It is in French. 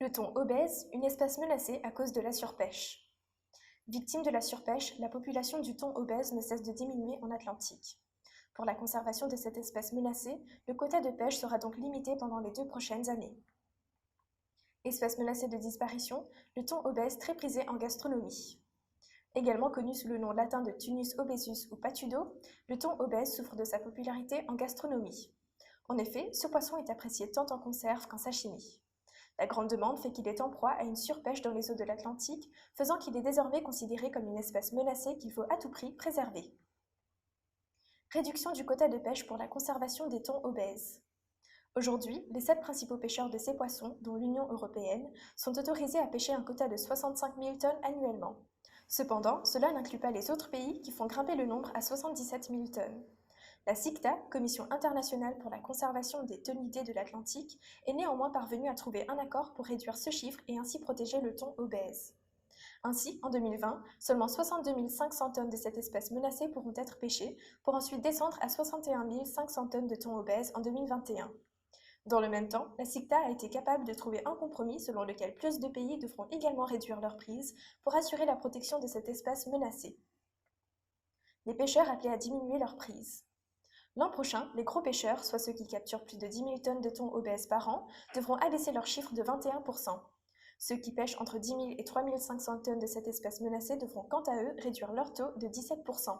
Le thon obèse, une espèce menacée à cause de la surpêche. Victime de la surpêche, la population du thon obèse ne cesse de diminuer en Atlantique. Pour la conservation de cette espèce menacée, le quota de pêche sera donc limité pendant les 2 prochaines années. Espèce menacée de disparition, le thon obèse très prisé en gastronomie. Également connu sous le nom latin de Thunus obesus ou patudo, le thon obèse souffre de sa popularité en gastronomie. En effet, ce poisson est apprécié tant en conserve qu'en sashimi. La grande demande fait qu'il est en proie à une surpêche dans les eaux de l'Atlantique, faisant qu'il est désormais considéré comme une espèce menacée qu'il faut à tout prix préserver. Réduction du quota de pêche pour la conservation des thons obèses. Aujourd'hui, les 7 principaux pêcheurs de ces poissons, dont l'Union européenne, sont autorisés à pêcher un quota de 65 000 tonnes annuellement. Cependant, cela n'inclut pas les autres pays qui font grimper le nombre à 77 000 tonnes. La CICTA, Commission internationale pour la conservation des thonidés de l'Atlantique, est néanmoins parvenue à trouver un accord pour réduire ce chiffre et ainsi protéger le thon obèse. Ainsi, en 2020, seulement 62 500 tonnes de cette espèce menacée pourront être pêchées, pour ensuite descendre à 61 500 tonnes de thon obèse en 2021. Dans le même temps, la CICTA a été capable de trouver un compromis selon lequel plus de pays devront également réduire leur prise pour assurer la protection de cette espèce menacée. Les pêcheurs appelés à diminuer leur prise. L'an prochain, les gros pêcheurs, soit ceux qui capturent plus de 10 000 tonnes de thon obèse par an, devront abaisser leur chiffre de 21%. Ceux qui pêchent entre 10 000 et 3 500 tonnes de cette espèce menacée devront quant à eux réduire leur taux de 17%.